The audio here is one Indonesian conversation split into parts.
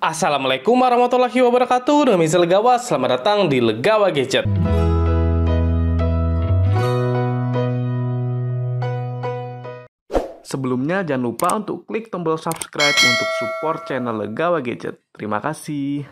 Assalamualaikum warahmatullahi wabarakatuh. Nama saya Legawa, selamat datang di Legawa Gadget. Sebelumnya jangan lupa untuk klik tombol subscribe untuk support channel Legawa Gadget. Terima kasih.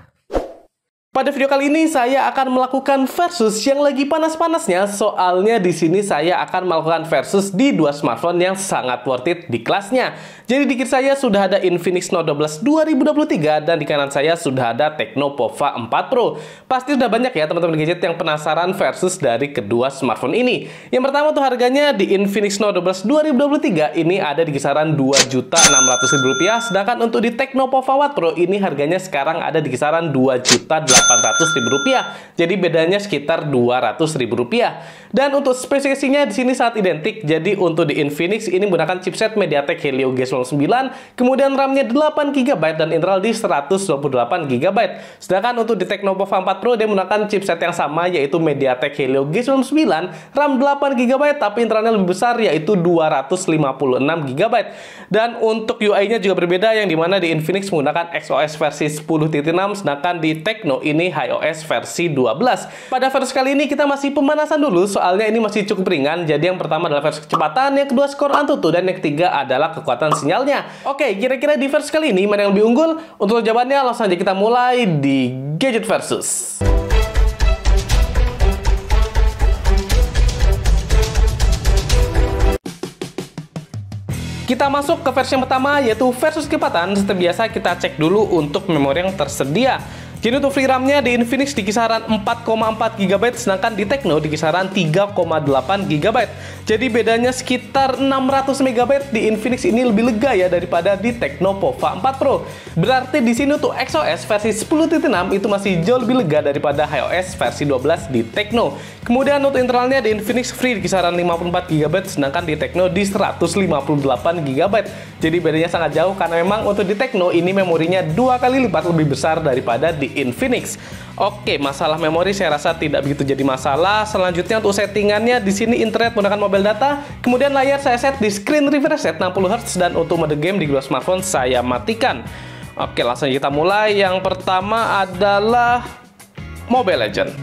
Pada video kali ini saya akan melakukan versus yang lagi panas-panasnya. Soalnya di sini saya akan melakukan versus di dua smartphone yang sangat worth it di kelasnya. Jadi di kiri saya sudah ada Infinix Note 12 2023 dan di kanan saya sudah ada Tecno Pova 4 Pro. Pasti sudah banyak ya teman-teman gadget yang penasaran versus dari kedua smartphone ini. Yang pertama tuh harganya di Infinix Note 12 2023 ini ada di kisaran Rp2.600.000, sedangkan untuk di Tecno Pova 4 Pro ini harganya sekarang ada di kisaran Rp2.800.000. Jadi bedanya sekitar Rp200.000. Dan untuk spesifikasinya di sini sangat identik. Jadi untuk di Infinix ini menggunakan chipset MediaTek Helio G99, kemudian RAM-nya 8GB dan internal di 128GB. Sedangkan untuk di Tecno Pova 4 Pro dia menggunakan chipset yang sama yaitu MediaTek Helio G99, RAM 8GB tapi internalnya lebih besar yaitu 256GB. Dan untuk UI-nya juga berbeda, yang dimana di Infinix menggunakan XOS versi 10.6, sedangkan di Tecno ini HiOS versi 12. Pada versi kali ini kita masih pemanasan dulu, soalnya ini masih cukup ringan. Jadi yang pertama adalah versi kecepatan, yang kedua skor Antutu, dan yang ketiga adalah kekuatan sinyalnya. Oke, kira-kira di versi kali ini mana yang lebih unggul? Untuk jawabannya langsung aja kita mulai di Gadget Versus. Kita masuk ke versi yang pertama, yaitu versus kecepatan. Seperti biasa kita cek dulu untuk memori yang tersedia. Jadi untuk free RAM-nya di Infinix di kisaran 4,4GB, sedangkan di Tecno di kisaran 3,8GB. Jadi bedanya sekitar 600MB. Di Infinix ini lebih lega ya daripada di Tecno Pova 4 Pro. Berarti di sini untuk XOS versi 10.6 itu masih jauh lebih lega daripada HiOS versi 12 di Tecno. Kemudian untuk internalnya di Infinix free di kisaran 54GB, sedangkan di Tecno di 158GB. Jadi bedanya sangat jauh karena memang untuk di Tecno ini memorinya 2 kali lipat lebih besar daripada di Infinix. Oke, masalah memori saya rasa tidak begitu jadi masalah. Selanjutnya untuk settingannya di sini internet menggunakan mobile data, kemudian layar saya set di screen refresh rate 60Hz, dan untuk mode game di kedua smartphone saya matikan. Oke, langsung kita mulai. Yang pertama adalah Mobile Legends.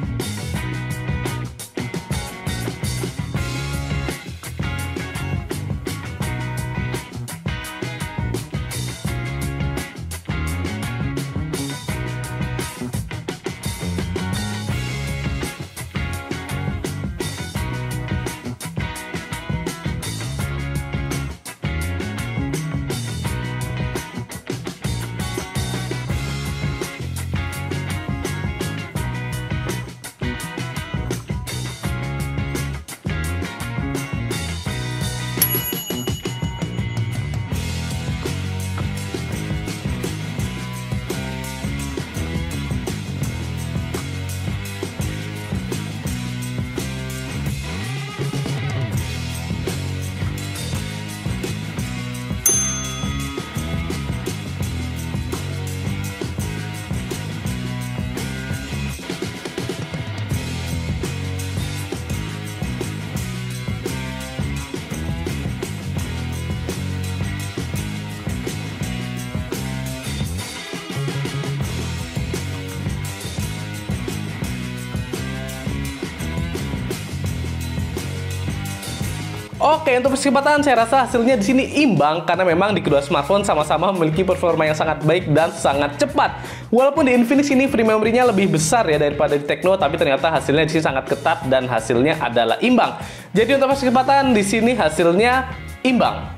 Oke, untuk kecepatan saya rasa hasilnya di sini imbang karena memang di kedua smartphone sama-sama memiliki performa yang sangat baik dan sangat cepat. Walaupun di Infinix ini free memory-nya lebih besar ya daripada di Tecno, tapi ternyata hasilnya di sini sangat ketat dan hasilnya adalah imbang. Jadi untuk kecepatan di sini hasilnya imbang.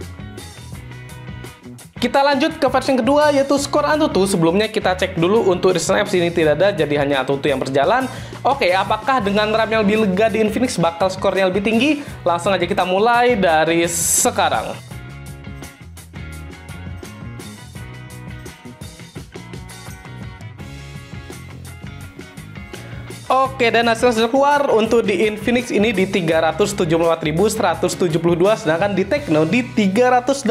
Kita lanjut ke versi yang kedua, yaitu skor Antutu. Sebelumnya kita cek dulu untuk recent apps ini tidak ada, jadi hanya Antutu yang berjalan. Oke, apakah dengan RAM yang lebih lega di Infinix bakal skornya lebih tinggi? Langsung aja kita mulai dari sekarang. Oke, dan hasil sudah keluar. Untuk di Infinix ini di 374.172, sedangkan di Tecno di 381.000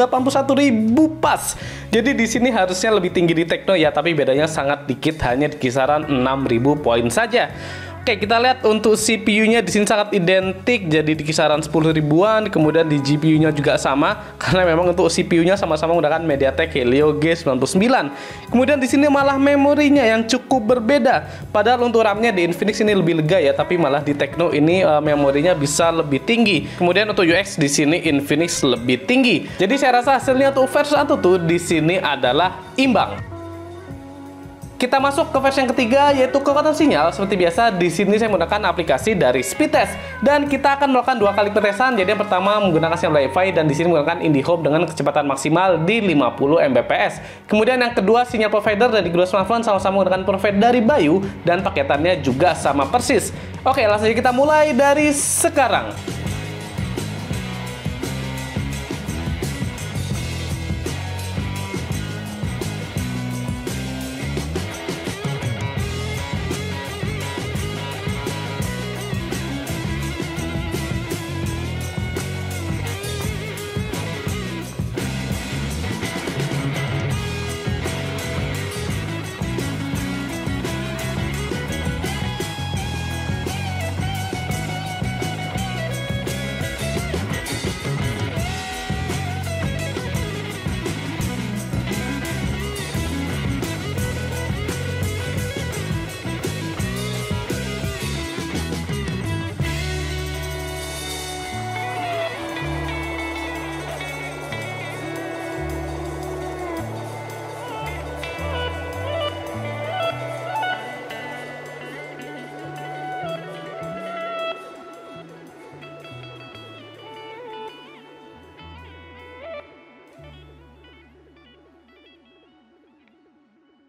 pas. Jadi di sini harusnya lebih tinggi di Tecno ya, tapi bedanya sangat dikit, hanya di kisaran 6.000 poin saja. Oke, kita lihat untuk CPU-nya di sini sangat identik, jadi di kisaran 10 ribuan. Kemudian di GPU-nya juga sama, karena memang untuk CPU-nya sama-sama menggunakan MediaTek Helio G99. Kemudian di sini malah memorinya yang cukup berbeda. Padahal untuk RAM-nya di Infinix ini lebih lega ya, tapi malah di Tecno ini memorinya bisa lebih tinggi. Kemudian untuk UX di sini Infinix lebih tinggi. Jadi saya rasa hasilnya untuk versus AnTuTu di sini adalah imbang. Kita masuk ke versi yang ketiga, yaitu kekuatan sinyal. Seperti biasa, di sini saya menggunakan aplikasi dari Speedtest, dan kita akan melakukan 2 kali pentesan. Jadi yang pertama menggunakan sinyal Wi-Fi, dan di sini menggunakan IndiHome dengan kecepatan maksimal di 50 Mbps. Kemudian yang kedua, sinyal provider dari kedua smartphone sama-sama menggunakan provider dari Bayu, dan paketannya juga sama persis. Oke, langsung saja kita mulai dari sekarang.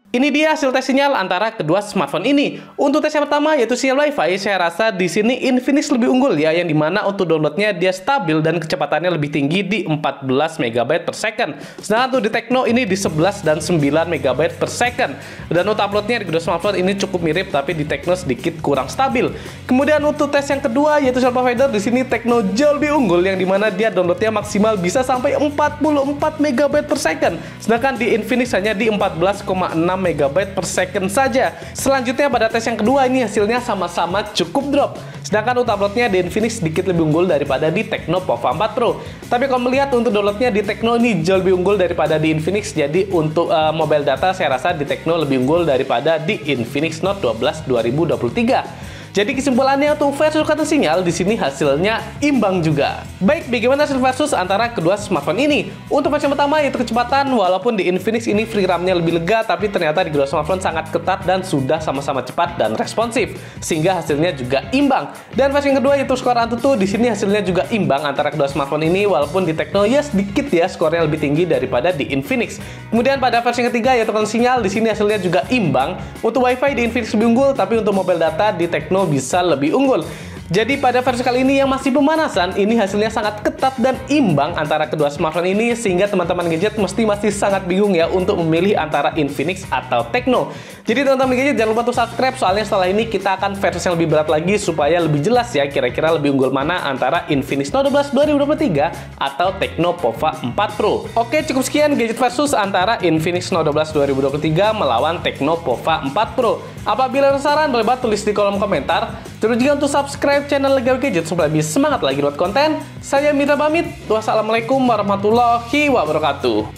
Ini dia hasil tes sinyal antara kedua smartphone ini. Untuk tes yang pertama yaitu sinyal Wi-Fi, saya rasa di sini Infinix lebih unggul ya, yang dimana untuk downloadnya dia stabil dan kecepatannya lebih tinggi di 14 MB per second. Sedangkan untuk di Tecno ini di 11 dan 9 MB per second. Dan untuk uploadnya di kedua smartphone ini cukup mirip, tapi di Tecno sedikit kurang stabil. Kemudian untuk tes yang kedua yaitu sinyal provider, di sini Tecno jauh lebih unggul, yang dimana dia downloadnya maksimal bisa sampai 44 MB per second. Sedangkan di Infinix hanya di 14,6 MB per second saja. Selanjutnya pada tes yang kedua ini hasilnya sama-sama cukup drop. Sedangkan untuk uploadnya di Infinix sedikit lebih unggul daripada di Tecno Pova 4 Pro. Tapi kalau melihat untuk downloadnya di Tecno ini jauh lebih unggul daripada di Infinix. Jadi untuk mobile data saya rasa di Tecno lebih unggul daripada di Infinix Note 12 2023. Jadi kesimpulannya untuk versus kekuatan sinyal di sini hasilnya imbang juga. Baik, bagaimana hasil versus antara kedua smartphone ini? Untuk versi pertama yaitu kecepatan, walaupun di Infinix ini free RAM-nya lebih lega, tapi ternyata di kedua smartphone sangat ketat dan sudah sama-sama cepat dan responsif, sehingga hasilnya juga imbang. Dan versi yang kedua yaitu skor AnTuTu, di sini hasilnya juga imbang antara kedua smartphone ini, walaupun di Tecno ya sedikit ya skornya lebih tinggi daripada di Infinix. Kemudian pada versi yang ketiga yaitu kekuatan sinyal, di sini hasilnya juga imbang. Untuk Wi-Fi di Infinix lebih unggul, tapi untuk mobile data di Tecno bisa lebih unggul. Jadi pada versi kali ini yang masih pemanasan, ini hasilnya sangat ketat dan imbang antara kedua smartphone ini, sehingga teman-teman gadget masih sangat bingung ya untuk memilih antara Infinix atau Tecno. Jadi teman-teman gadget jangan lupa untuk subscribe, soalnya setelah ini kita akan versi yang lebih berat lagi supaya lebih jelas ya kira-kira lebih unggul mana antara Infinix Note 12 2023 atau Tecno Pova 4 Pro. Oke, cukup sekian gadget versus antara Infinix Note 12 2023 melawan Tecno Pova 4 Pro. Apabila ada saran, boleh banget tulis di kolom komentar. Jangan juga untuk subscribe channel Legawi Gadget supaya lebih semangat lagi buat konten. Saya Mitra pamit. Wassalamualaikum warahmatullahi wabarakatuh.